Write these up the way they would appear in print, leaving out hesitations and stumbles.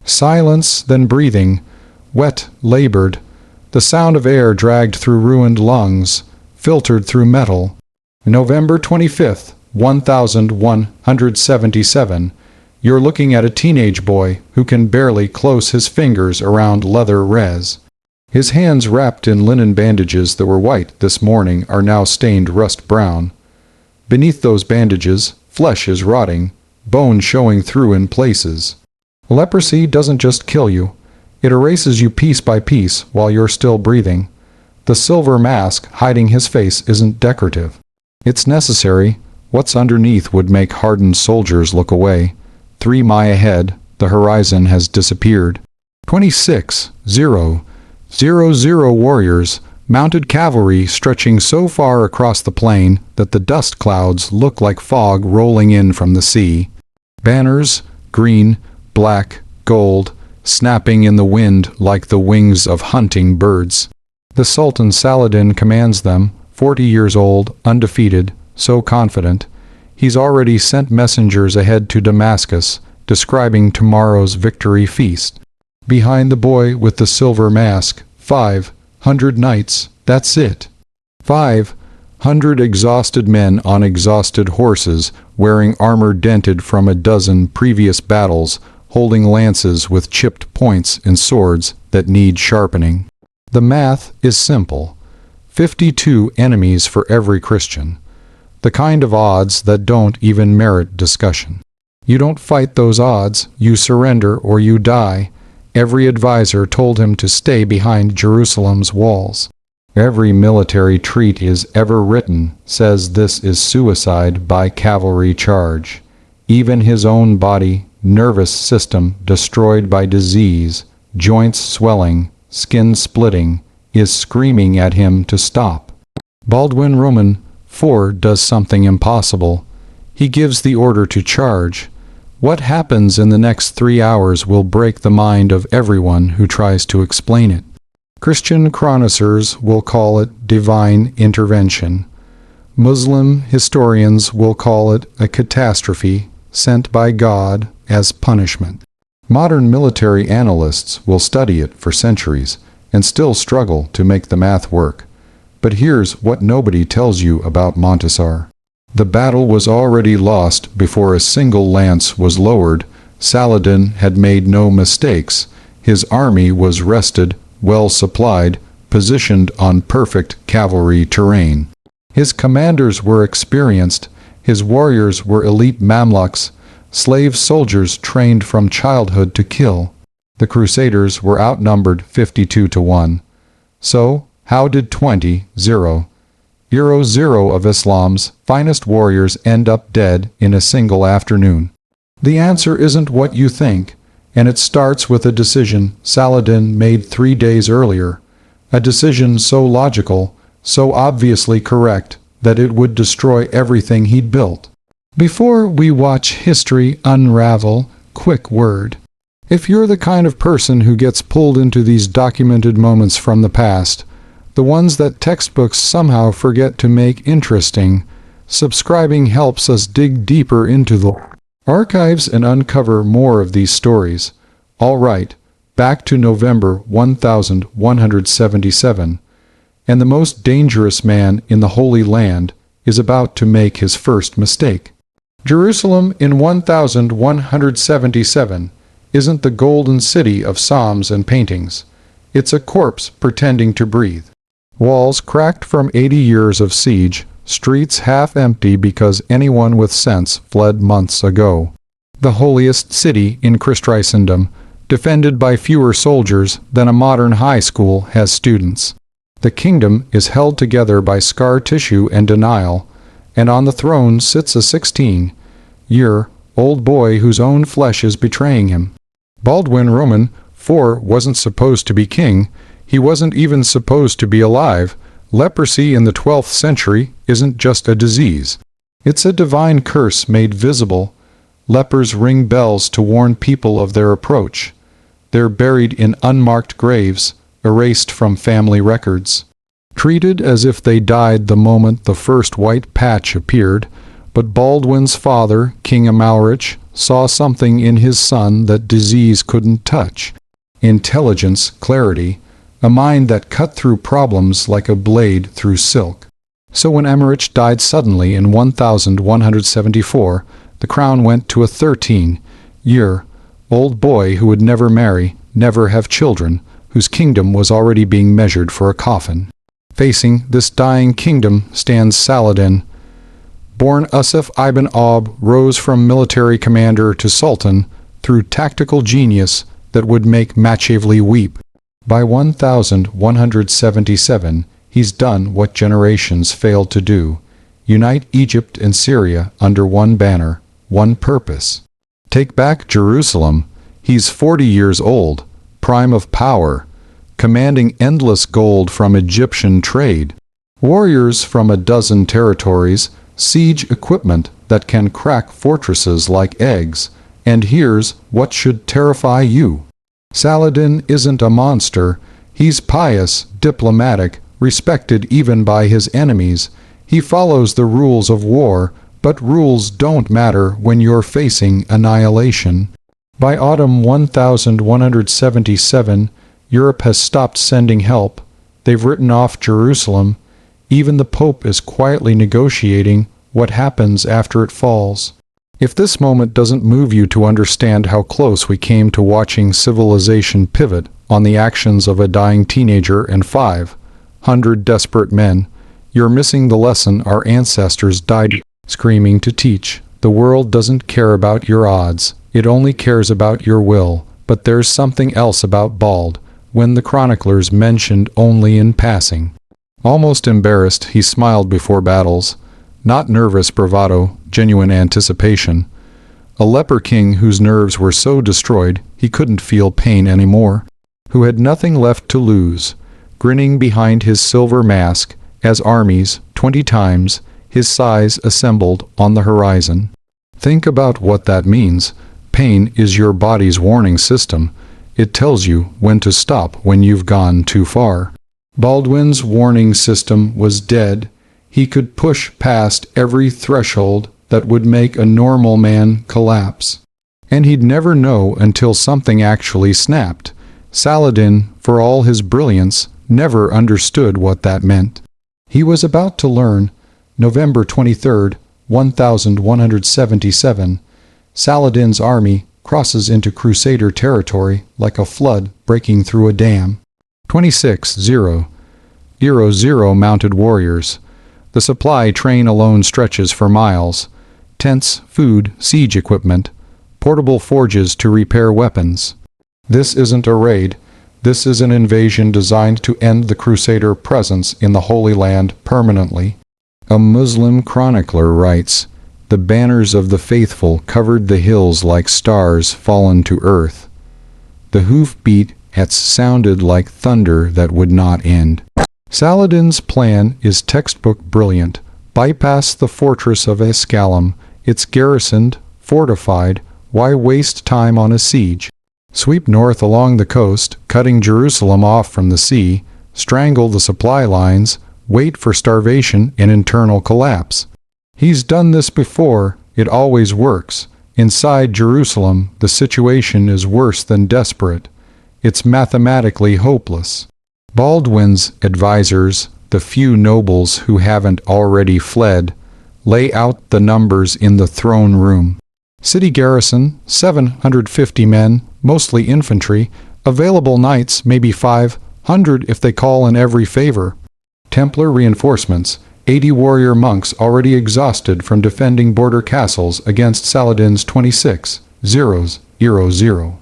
Silence, then breathing, wet, labored, the sound of air dragged through ruined lungs, filtered through metal. November 25th, 1177. You're looking at a teenage boy who can barely close his fingers around leather res. His hands wrapped in linen bandages that were white this morning are now stained rust brown. Beneath those bandages, flesh is rotting, bone showing through in places. Leprosy doesn't just kill you. It erases you piece by piece while you're still breathing. The silver mask hiding his face isn't decorative. It's necessary. What's underneath would make hardened soldiers look away. 3 miles ahead, the horizon has disappeared. 26,000 warriors, mounted cavalry stretching so far across the plain that the dust clouds look like fog rolling in from the sea. Banners, green, black, gold, snapping in the wind like the wings of hunting birds. The Sultan Saladin commands them, 40 years old, undefeated, so confident. He's already sent messengers ahead to Damascus, describing tomorrow's victory feast. Behind the boy with the silver mask, 500 knights, that's it. 500 exhausted men on exhausted horses, wearing armor dented from a dozen previous battles, holding lances with chipped points and swords that need sharpening. The math is simple. 52 enemies for every Christian. The kind of odds that don't even merit discussion. You don't fight those odds, you surrender or you die. Every advisor told him to stay behind Jerusalem's walls. Every military treatise ever written says this is suicide by cavalry charge. Even his own body, nervous system destroyed by disease, joints swelling, skin splitting, is screaming at him to stop. Baldwin Roman 4 does something impossible. He gives the order to charge. What happens in the next 3 hours will break the mind of everyone who tries to explain it. Christian chroniclers will call it divine intervention. Muslim historians will call it a catastrophe sent by God as punishment. Modern military analysts will study it for centuries and still struggle to make the math work. But here's what nobody tells you about Montgisard. The battle was already lost before a single lance was lowered. Saladin had made no mistakes. His army was rested, well supplied, positioned on perfect cavalry terrain. His commanders were experienced. His warriors were elite Mamluks, slave soldiers trained from childhood to kill. The Crusaders were outnumbered 52-1. So, how did 20,000 of Islam's finest warriors end up dead in a single afternoon? The answer isn't what you think, and it starts with a decision Saladin made 3 days earlier. A decision so logical, so obviously correct, that it would destroy everything he'd built. Before we watch history unravel, quick word. If you're the kind of person who gets pulled into these documented moments from the past, the ones that textbooks somehow forget to make interesting, subscribing helps us dig deeper into the archives and uncover more of these stories. All right, back to November 1177, and the most dangerous man in the Holy Land is about to make his first mistake. Jerusalem in 1177 isn't the golden city of psalms and paintings. It's a corpse pretending to breathe. Walls cracked from 80 years of siege, streets half empty because anyone with sense fled months ago. The holiest city in Christendom, defended by fewer soldiers than a modern high school has students. The kingdom is held together by scar tissue and denial, and on the throne sits a 16-year-old boy whose own flesh is betraying him. Baldwin Roman 4 wasn't supposed to be king. He wasn't even supposed to be alive. Leprosy in the 12th century isn't just a disease. It's a divine curse made visible. Lepers ring bells to warn people of their approach. They're buried in unmarked graves, erased from family records, treated as if they died the moment the first white patch appeared. But Baldwin's father, King Amalric, saw something in his son that disease couldn't touch. Intelligence, clarity, a mind that cut through problems like a blade through silk. So when Emmerich died suddenly in 1174, the crown went to a 13-year-old boy who would never marry, never have children, whose kingdom was already being measured for a coffin. Facing this dying kingdom stands Saladin. Born Usuf ibn Ob, rose from military commander to sultan through tactical genius that would make Machiavelli weep. By 1177, he's done what generations failed to do: unite Egypt and Syria under one banner, one purpose. Take back Jerusalem. He's 40 years old, prime of power, commanding endless gold from Egyptian trade, warriors from a dozen territories, siege equipment that can crack fortresses like eggs, and here's what should terrify you. Saladin isn't a monster. He's pious, diplomatic, respected even by his enemies. He follows the rules of war, but rules don't matter when you're facing annihilation. By autumn 1177, Europe has stopped sending help. They've written off Jerusalem. Even the Pope is quietly negotiating what happens after it falls. If this moment doesn't move you to understand how close we came to watching civilization pivot on the actions of a dying teenager and 500 desperate men, you're missing the lesson our ancestors died screaming to teach. The world doesn't care about your odds. It only cares about your will. But there's something else about Bald, when the chroniclers mentioned only in passing. Almost embarrassed, he smiled before battles. Not nervous bravado, genuine anticipation. A leper king whose nerves were so destroyed he couldn't feel pain anymore, who had nothing left to lose, grinning behind his silver mask as armies, 20 times his size, assembled on the horizon. Think about what that means. Pain is your body's warning system. It tells you when to stop when you've gone too far. Baldwin's warning system was dead. He could push past every threshold that would make a normal man collapse. And he'd never know until something actually snapped. Saladin, for all his brilliance, never understood what that meant. He was about to learn. November 23, 1177, Saladin's army crosses into Crusader territory like a flood breaking through a dam. 26,000 mounted warriors. The supply train alone stretches for miles. Tents, food, siege equipment, portable forges to repair weapons. This isn't a raid. This is an invasion designed to end the Crusader presence in the Holy Land permanently. A Muslim chronicler writes, "The banners of the faithful covered the hills like stars fallen to earth. The hoofbeat had sounded like thunder that would not end." Saladin's plan is textbook brilliant. Bypass the fortress of Escalum. It's garrisoned, fortified. Why waste time on a siege? Sweep north along the coast, cutting Jerusalem off from the sea. Strangle the supply lines. Wait for starvation and internal collapse. He's done this before. It always works. Inside Jerusalem, the situation is worse than desperate. It's mathematically hopeless. Baldwin's advisors, the few nobles who haven't already fled, lay out the numbers in the throne room. City garrison, 750 men, mostly infantry. Available knights, maybe 500 if they call in every favor. Templar reinforcements, 80 warrior monks already exhausted from defending border castles against Saladin's 26,000.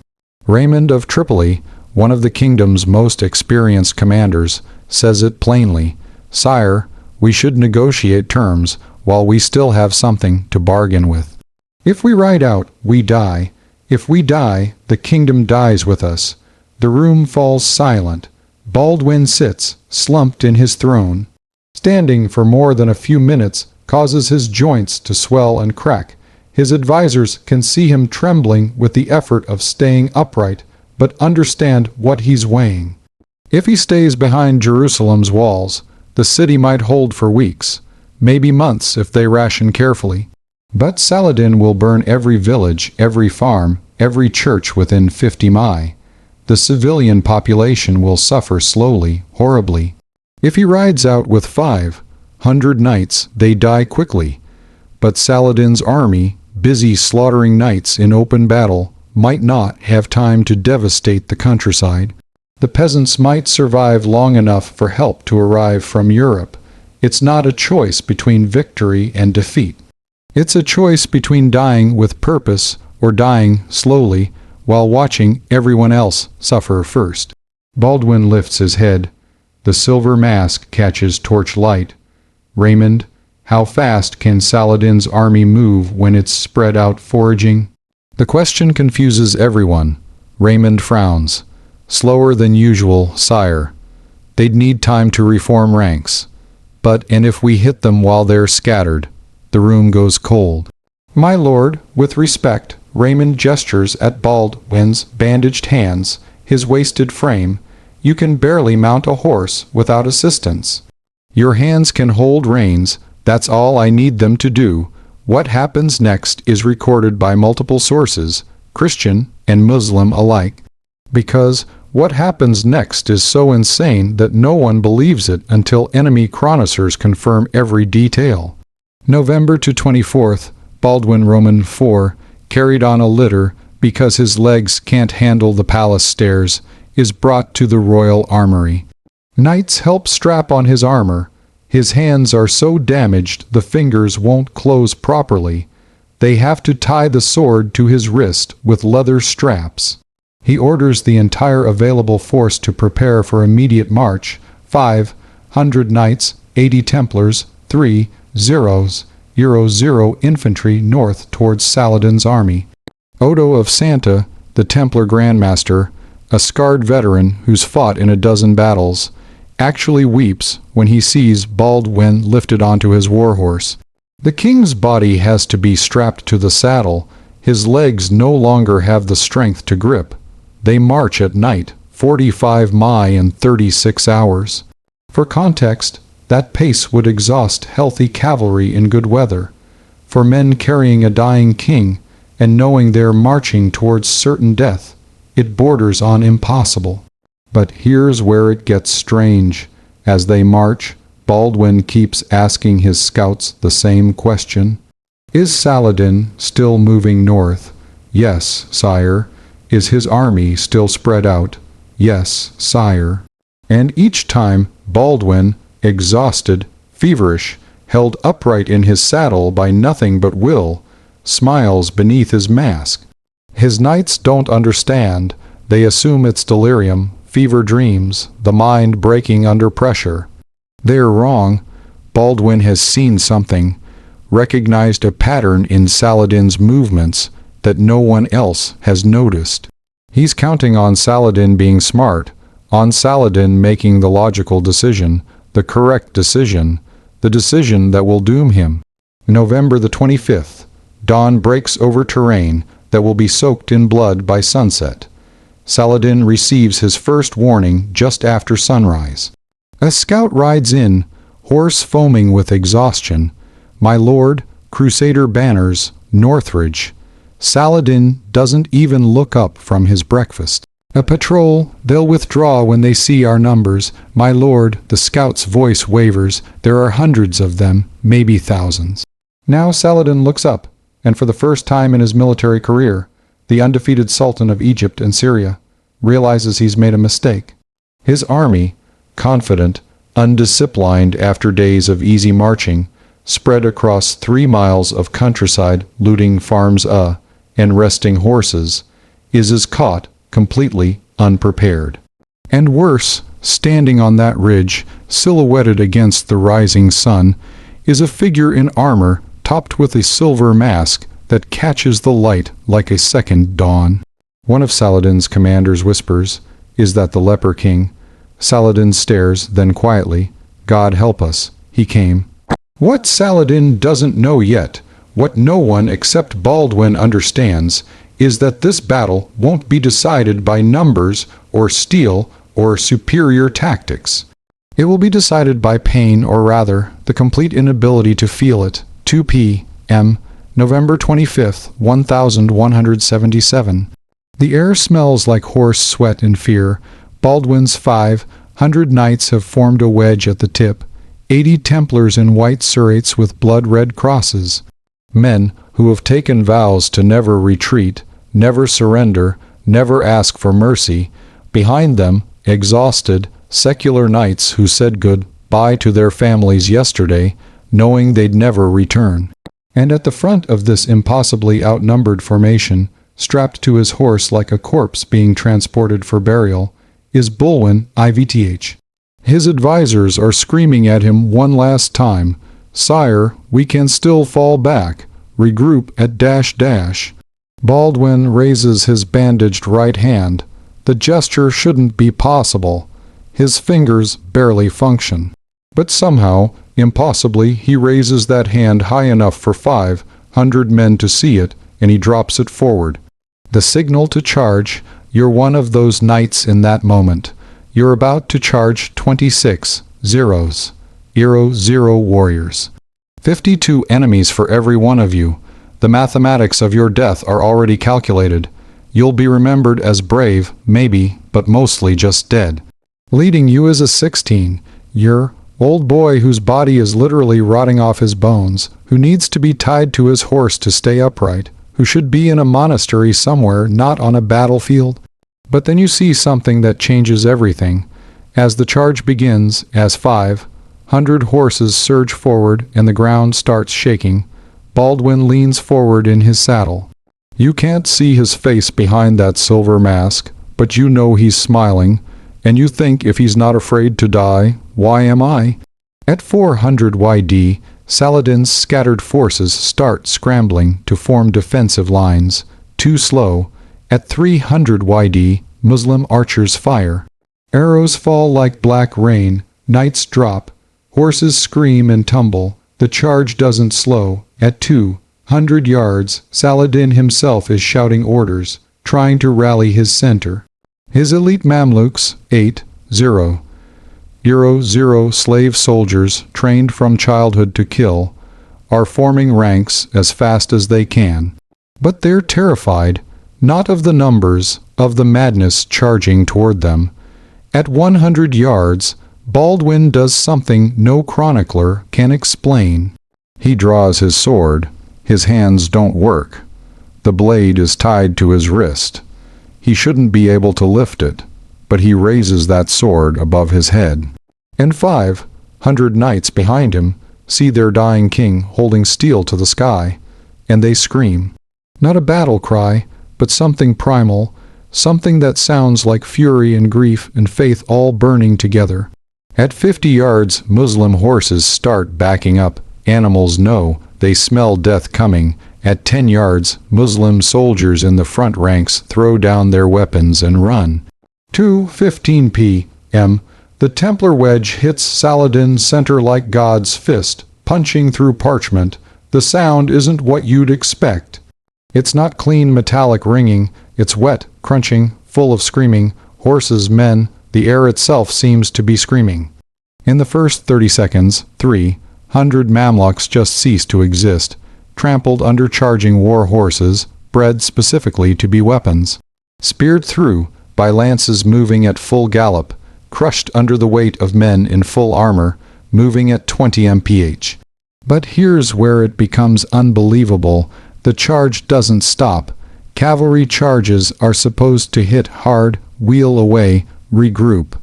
Raymond of Tripoli, one of the kingdom's most experienced commanders, says it plainly. "Sire, we should negotiate terms while we still have something to bargain with. If we ride out, we die. If we die, the kingdom dies with us." The room falls silent. Baldwin sits, slumped in his throne. Standing for more than a few minutes causes his joints to swell and crack. His advisors can see him trembling with the effort of staying upright, but understand what he's weighing. If he stays behind Jerusalem's walls, the city might hold for weeks, maybe months if they ration carefully. But Saladin will burn every village, every farm, every church within 50 mi. The civilian population will suffer slowly, horribly. If he rides out with 500 knights, they die quickly. But Saladin's army, busy slaughtering knights in open battle, might not have time to devastate the countryside. The peasants might survive long enough for help to arrive from Europe. It's not a choice between victory and defeat. It's a choice between dying with purpose or dying slowly while watching everyone else suffer first. Baldwin lifts his head. The silver mask catches torchlight. Raymond, how fast can Saladin's army move when it's spread out foraging? The question confuses everyone. Raymond frowns. Slower than usual, sire. They'd need time to reform ranks. And if we hit them while they're scattered? The room goes cold. My lord, with respect, Raymond gestures at Baldwin's bandaged hands, his wasted frame. You can barely mount a horse without assistance. Your hands can hold reins, that's all I need them to do. What happens next is recorded by multiple sources, Christian and Muslim alike. Because what happens next is so insane that no one believes it until enemy chroniclers confirm every detail. November to 24th, Baldwin Roman IV, carried on a litter because his legs can't handle the palace stairs, is brought to the royal armory. Knights help strap on his armor. His hands are so damaged the fingers won't close properly. They have to tie the sword to his wrist with leather straps. He orders the entire available force to prepare for immediate march. 500 knights, 80 Templars, 30 infantry north towards Saladin's army. Odo of Santa, the Templar Grandmaster, a scarred veteran who's fought in a dozen battles, actually weeps when he sees Baldwin lifted onto his warhorse. The king's body has to be strapped to the saddle. His legs no longer have the strength to grip. They march at night, 45 mi in 36 hours. For context, that pace would exhaust healthy cavalry in good weather. For men carrying a dying king and knowing they're marching towards certain death, it borders on impossible. But here's where it gets strange. As they march, Baldwin keeps asking his scouts the same question. Is Saladin still moving north? Yes, sire. Is his army still spread out? Yes, sire. And each time, Baldwin, exhausted, feverish, held upright in his saddle by nothing but will, smiles beneath his mask. His knights don't understand. They assume it's delirium, fever dreams, the mind breaking under pressure. They're wrong. Baldwin has seen something, recognized a pattern in Saladin's movements that no one else has noticed. He's counting on Saladin being smart, on Saladin making the logical decision, the correct decision, the decision that will doom him. November the 25th, dawn breaks over terrain that will be soaked in blood by sunset. Saladin receives his first warning just after sunrise. A scout rides in, horse foaming with exhaustion. My lord, Crusader banners, Northridge. Saladin doesn't even look up from his breakfast. A patrol, they'll withdraw when they see our numbers. My lord, the scout's voice wavers. There are hundreds of them, maybe thousands. Now Saladin looks up, and for the first time in his military career, the undefeated Sultan of Egypt and Syria realizes he's made a mistake. His army, confident, undisciplined after days of easy marching, spread across 3 miles of countryside, looting farms and resting horses, is caught completely unprepared. And worse, standing on that ridge, silhouetted against the rising sun, is a figure in armor topped with a silver mask that catches the light like a second dawn. One of Saladin's commanders whispers, "Is that the leper king?" Saladin stares, then quietly, "God help us, he came." What Saladin doesn't know yet, what no one except Baldwin understands, is that this battle won't be decided by numbers or steel or superior tactics. It will be decided by pain, or rather, the complete inability to feel it. 2 p.m., November 25th, 1177. The air smells like horse sweat and fear. Baldwin's 500 knights have formed a wedge at the tip, 80 Templars in white serates with blood-red crosses. Men who have taken vows to never retreat, never surrender, never ask for mercy. Behind them, exhausted, secular knights who said goodbye to their families yesterday, knowing they'd never return. And at the front of this impossibly outnumbered formation, strapped to his horse like a corpse being transported for burial, is Baldwin IVTH. His advisors are screaming at him one last time, "Sire, we can still fall back. Regroup at --." Baldwin raises his bandaged right hand. The gesture shouldn't be possible. His fingers barely function. But somehow, impossibly, he raises that hand high enough for 500 men to see it, and he drops it forward. The signal to charge. You're one of those knights in that moment. You're about to charge 26 zeros. 0 warriors. 52 enemies for every one of you. The mathematics of your death are already calculated. You'll be remembered as brave, maybe, but mostly just dead. Leading you is a 16-year-old boy whose body is literally rotting off his bones, who needs to be tied to his horse to stay upright, who should be in a monastery somewhere, not on a battlefield. But then you see something that changes everything. As the charge begins, as 500 horses surge forward and the ground starts shaking, Baldwin leans forward in his saddle. You can't see his face behind that silver mask, but you know he's smiling, and you think if he's not afraid to die, why am I? At 400 YD, Saladin's scattered forces start scrambling to form defensive lines. Too slow. At 300 YD, Muslim archers fire. Arrows fall like black rain. Knights drop. Horses scream and tumble. The charge doesn't slow. At 200 yards, Saladin himself is shouting orders, trying to rally his center. His elite Mamluks, 80 slave soldiers trained from childhood to kill, are forming ranks as fast as they can. But they're terrified, not of the numbers, of the madness charging toward them. At 100 yards, Baldwin does something no chronicler can explain. He draws his sword. His hands don't work. The blade is tied to his wrist. He shouldn't be able to lift it, but he raises that sword above his head. And 500 knights behind him see their dying king holding steel to the sky, and they scream. Not a battle cry, but something primal, something that sounds like fury and grief and faith all burning together. At 50 yards, Muslim horses start backing up. Animals know, they smell death coming. At 10 yards, Muslim soldiers in the front ranks throw down their weapons and run. 2:15 p.m. The Templar wedge hits Saladin's center like God's fist, punching through parchment. The sound isn't what you'd expect. It's not clean metallic ringing, it's wet, crunching, full of screaming, horses, men, the air itself seems to be screaming. In the first 30 seconds, 300 Mamluks just cease to exist, trampled under charging war horses, bred specifically to be weapons. Speared through by lances moving at full gallop, crushed under the weight of men in full armor, moving at 20 mph. But here's where it becomes unbelievable. The charge doesn't stop. Cavalry charges are supposed to hit hard, wheel away, regroup.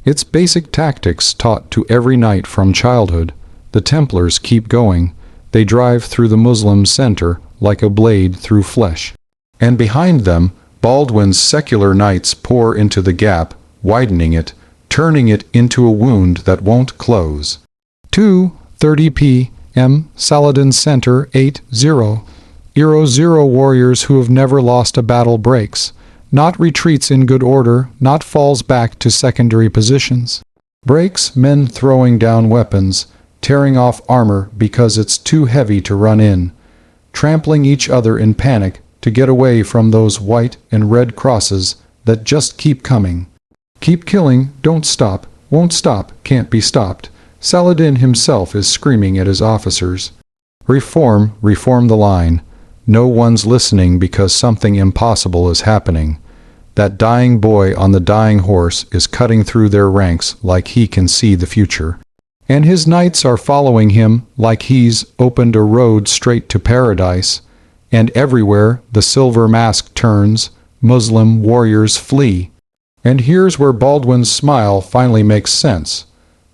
It's basic tactics taught to every knight from childhood. The Templars keep going. They drive through the Muslim center like a blade through flesh. And behind them, Baldwin's secular knights pour into the gap, widening it, turning it into a wound that won't close. 2:30 p.m. Saladin's center, 80 warriors who have never lost a battle breaks. Not retreats in good order, not falls back to secondary positions. Breaks, men throwing down weapons, tearing off armor because it's too heavy to run in, trampling each other in panic to get away from those white and red crosses that just keep coming. Keep killing, don't stop, won't stop, can't be stopped. Saladin himself is screaming at his officers. Reform the line. No one's listening because something impossible is happening. That dying boy on the dying horse is cutting through their ranks like he can see the future. And his knights are following him like he's opened a road straight to paradise. And everywhere the silver mask turns, Muslim warriors flee. And here's where Baldwin's smile finally makes sense.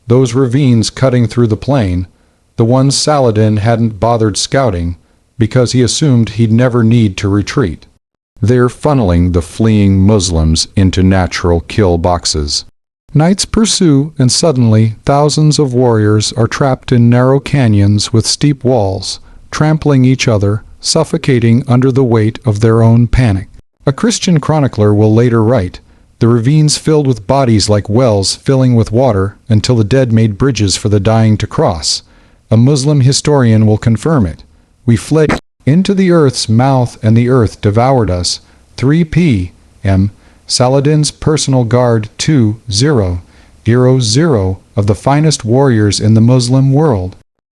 Those ravines cutting through the plain, the ones Saladin hadn't bothered scouting, because he assumed he'd never need to retreat. They're funneling the fleeing Muslims into natural kill boxes. Knights pursue, and suddenly thousands of warriors are trapped in narrow canyons with steep walls, trampling each other, suffocating under the weight of their own panic. A Christian chronicler will later write, "The ravines filled with bodies like wells filling with water until the dead made bridges for the dying to cross." A Muslim historian will confirm it. "We fled into the earth's mouth and the earth devoured us." 3 p.m. Saladin's personal guard 2,000 of the finest warriors in the Muslim world.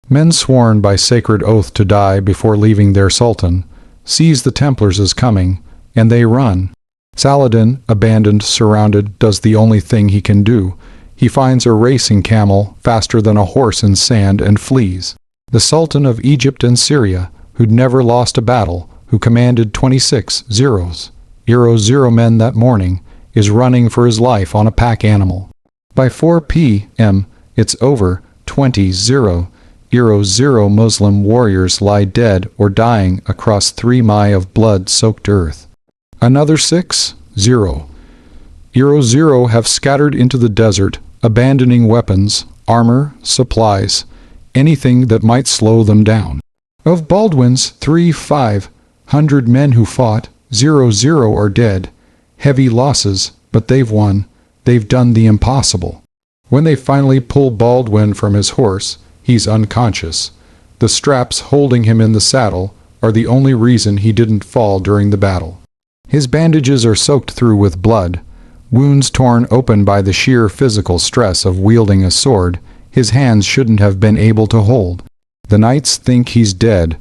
Men sworn by sacred oath to die before leaving their sultan, sees the Templars as coming, and they run. Saladin, abandoned, surrounded, does the only thing he can do. He finds a racing camel faster than a horse in sand and flees. The Sultan of Egypt and Syria, who'd never lost a battle, who commanded 26,000 men that morning, is running for his life on a pack animal. By 4 p.m., it's over. 20,000 Muslim warriors lie dead or dying across 3 mi of blood-soaked earth. Another 6,000 have scattered into the desert, abandoning weapons, armor, supplies, anything that might slow them down. Of Baldwin's 3,500 men who fought, 0 are dead. Heavy losses, but they've won. They've done the impossible. When they finally pull Baldwin from his horse, he's unconscious. The straps holding him in the saddle are the only reason he didn't fall during the battle. His bandages are soaked through with blood, wounds torn open by the sheer physical stress of wielding a sword his hands shouldn't have been able to hold. The knights think he's dead.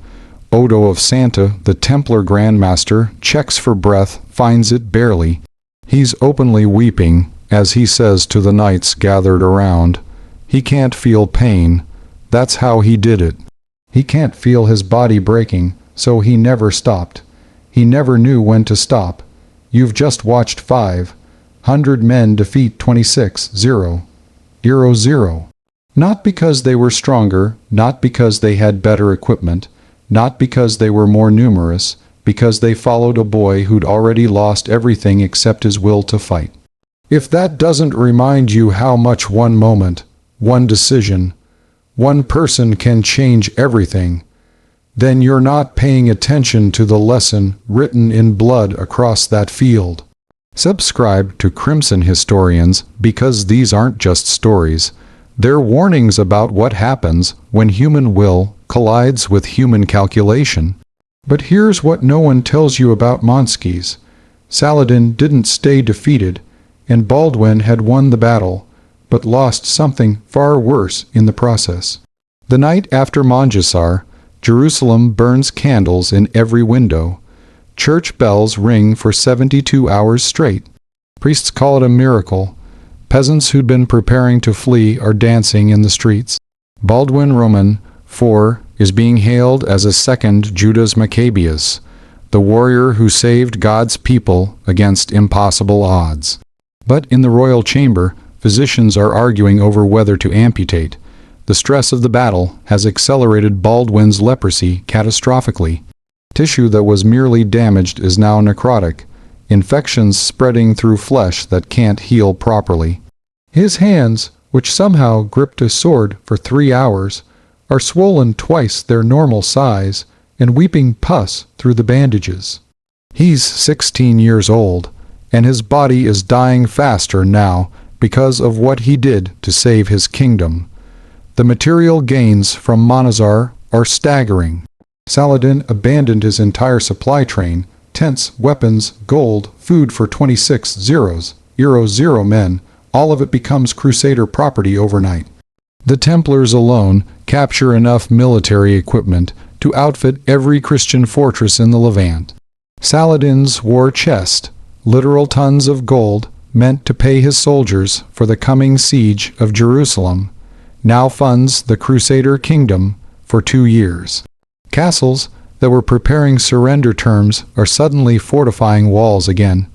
Odo of Santa, the Templar Grandmaster, checks for breath, finds it barely. He's openly weeping as he says to the knights gathered around, he can't feel pain. That's how he did it. He can't feel his body breaking, so he never stopped. He never knew when to stop. You've just watched 500 men defeat 26,000. Not because they were stronger, not because they had better equipment, not because they were more numerous, because they followed a boy who'd already lost everything except his will to fight. If that doesn't remind you how much one moment, one decision, one person can change everything, then you're not paying attention to the lesson written in blood across that field. Subscribe to Crimson Historians because these aren't just stories. They're warnings about what happens when human will collides with human calculation. But here's what no one tells you about Montgisard. Saladin didn't stay defeated, and Baldwin had won the battle, but lost something far worse in the process. The night after Montgisard, Jerusalem burns candles in every window. Church bells ring for 72 hours straight. Priests call it a miracle. Peasants who'd been preparing to flee are dancing in the streets. Baldwin Roman IV is being hailed as a second Judas Maccabeus, the warrior who saved God's people against impossible odds. But in the royal chamber, physicians are arguing over whether to amputate. The stress of the battle has accelerated Baldwin's leprosy catastrophically. Tissue that was merely damaged is now necrotic, infections spreading through flesh that can't heal properly. His hands, which somehow gripped a sword for 3 hours, are swollen twice their normal size and weeping pus through the bandages. He's 16 years old, and his body is dying faster now because of what he did to save his kingdom. The material gains from Montgisard are staggering. Saladin abandoned his entire supply train, tents, weapons, gold, food for 26,000 men. All of it becomes Crusader property overnight. The Templars alone capture enough military equipment to outfit every Christian fortress in the Levant. Saladin's war chest, literal tons of gold, meant to pay his soldiers for the coming siege of Jerusalem, now funds the Crusader Kingdom for 2 years. Castles that were preparing surrender terms are suddenly fortifying walls again.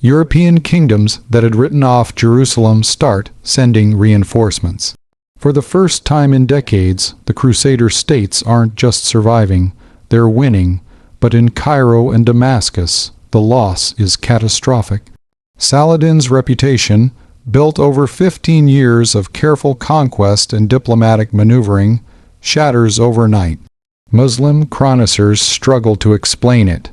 European kingdoms that had written off Jerusalem start sending reinforcements. For the first time in decades, the Crusader states aren't just surviving, they're winning, but in Cairo and Damascus, the loss is catastrophic. Saladin's reputation, built over 15 years of careful conquest and diplomatic maneuvering, shatters overnight. Muslim chroniclers struggle to explain it.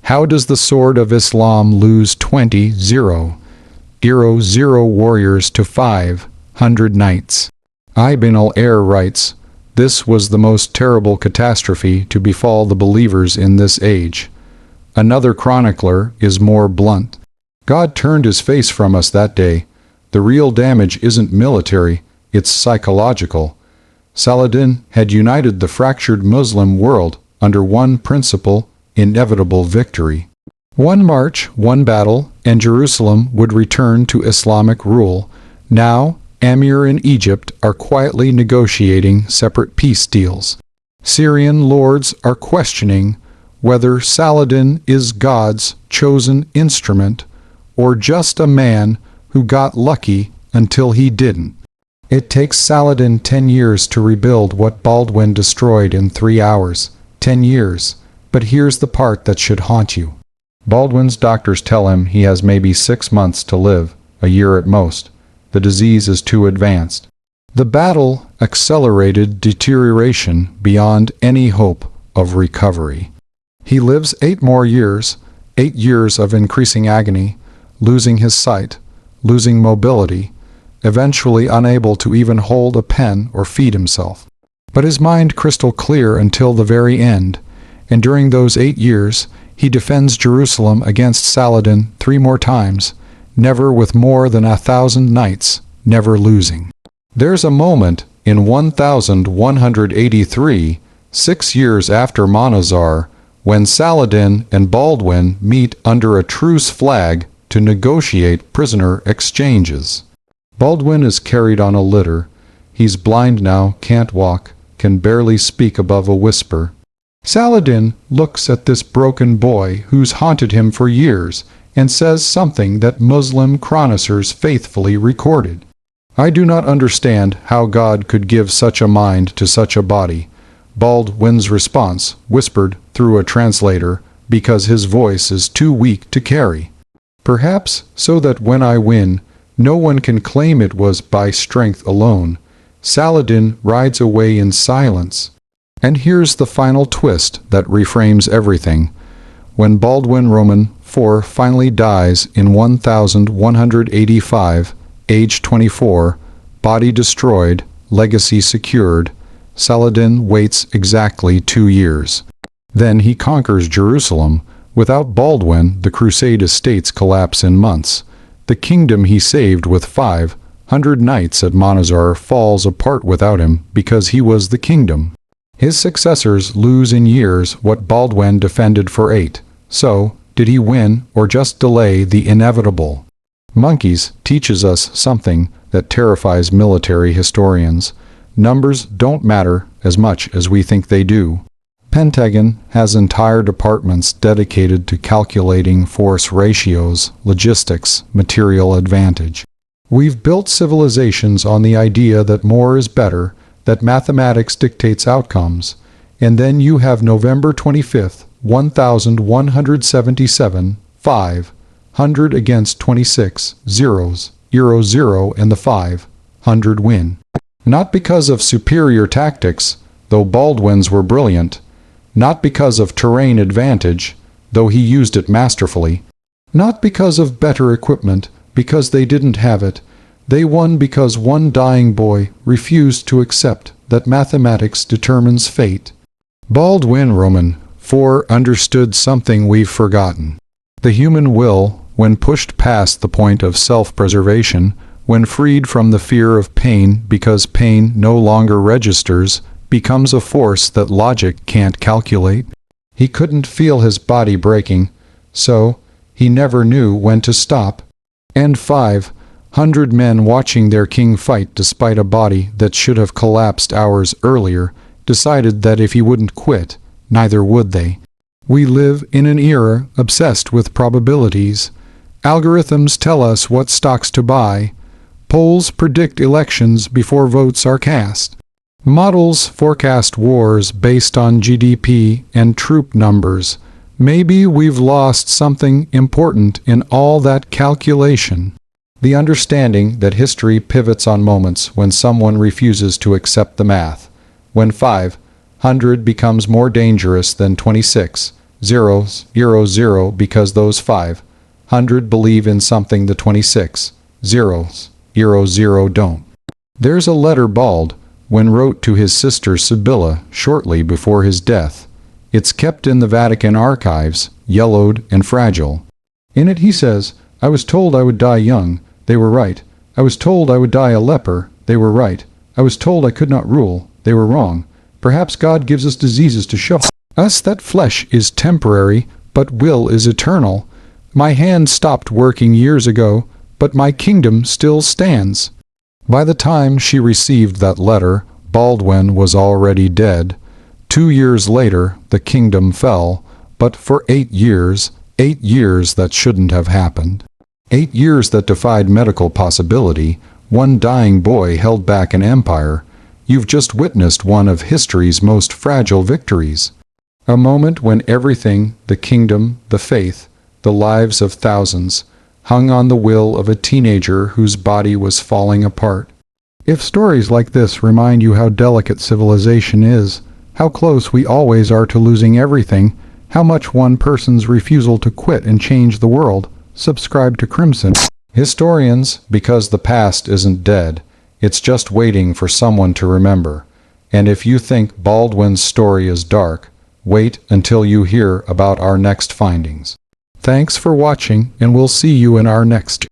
How does the sword of Islam lose 20-0 warriors to 500 knights? Ibn al-Air writes, "This was the most terrible catastrophe to befall the believers in this age." Another chronicler is more blunt. God turned his face from us that day. The real damage isn't military, it's psychological. Saladin had united the fractured Muslim world under one principle: inevitable victory. One march, one battle, and Jerusalem would return to Islamic rule. Now, Amir and Egypt are quietly negotiating separate peace deals. Syrian lords are questioning whether Saladin is God's chosen instrument or just a man who got lucky until he didn't. It takes Saladin 10 years to rebuild what Baldwin destroyed in 3 hours. 10 years. But here's the part that should haunt you. Baldwin's doctors tell him he has maybe 6 months to live, a year at most. The disease is too advanced. The battle accelerated deterioration beyond any hope of recovery. He lives 8 more years, 8 years of increasing agony, losing his sight, losing mobility, eventually unable to even hold a pen or feed himself. But his mind crystal clear until the very end, and during those 8 years, he defends Jerusalem against Saladin 3 more times, never with more than 1,000 knights, never losing. There's a moment in 1183, 6 years after Montgisard, when Saladin and Baldwin meet under a truce flag to negotiate prisoner exchanges. Baldwin is carried on a litter. He's blind now, can't walk, can barely speak above a whisper. Saladin looks at this broken boy who's haunted him for years and says something that Muslim chroniclers faithfully recorded. "I do not understand how God could give such a mind to such a body." Baldwin's response, whispered through a translator, because his voice is too weak to carry. "Perhaps so that when I win, no one can claim it was by strength alone." Saladin rides away in silence. And here's the final twist that reframes everything. When Baldwin Roman IV finally dies in 1185, age 24, body destroyed, legacy secured, Saladin waits exactly 2 years. Then he conquers Jerusalem. Without Baldwin, the Crusade estates collapse in months. The kingdom he saved with 500 knights at Montgisard falls apart without him because he was the kingdom. His successors lose in years what Baldwin defended for 8. So, did he win or just delay the inevitable? Monkeys teaches us something that terrifies military historians. Numbers don't matter as much as we think they do. Pentagon has entire departments dedicated to calculating force ratios, logistics, material advantage. We've built civilizations on the idea that more is better, that mathematics dictates outcomes, and then you have November 25th, 1177, 500 against 26 zeros, 0 and the 500 win. Not because of superior tactics, though Baldwin's were brilliant. Not because of terrain advantage, though he used it masterfully. Not because of better equipment, because they didn't have it. They won because one dying boy refused to accept that mathematics determines fate. Baldwin Roman IV understood something we've forgotten. The human will, when pushed past the point of self-preservation, when freed from the fear of pain because pain no longer registers, becomes a force that logic can't calculate. He couldn't feel his body breaking, so he never knew when to stop. And 500 men watching their king fight despite a body that should have collapsed hours earlier decided that if he wouldn't quit, neither would they. We live in an era obsessed with probabilities. Algorithms tell us what stocks to buy. Polls predict elections before votes are cast. Models forecast wars based on GDP and troop numbers. Maybe we've lost something important in all that calculation. The understanding that history pivots on moments when someone refuses to accept the math. When 500 becomes more dangerous than 26,000 because those 500 believe in something the 26,000 don't. There's a letter Baldwin wrote to his sister Sibylla shortly before his death. It's kept in the Vatican archives, yellowed and fragile. In it he says, "I was told I would die young. They were right. I was told I would die a leper. They were right. I was told I could not rule. They were wrong. Perhaps God gives us diseases to show us that flesh is temporary, but will is eternal. My hand stopped working years ago, but my kingdom still stands." By the time she received that letter, Baldwin was already dead. 2 years later, the kingdom fell, but for 8 years that shouldn't have happened. 8 years that defied medical possibility. One dying boy held back an empire. You've just witnessed one of history's most fragile victories. A moment when everything, the kingdom, the faith, the lives of thousands, hung on the will of a teenager whose body was falling apart. If stories like this remind you how delicate civilization is, how close we always are to losing everything, how much one person's refusal to quit and change the world, subscribe to Crimson Historians, because the past isn't dead. It's just waiting for someone to remember. And if you think Baldwin's story is dark, wait until you hear about our next findings. Thanks for watching, and we'll see you in our next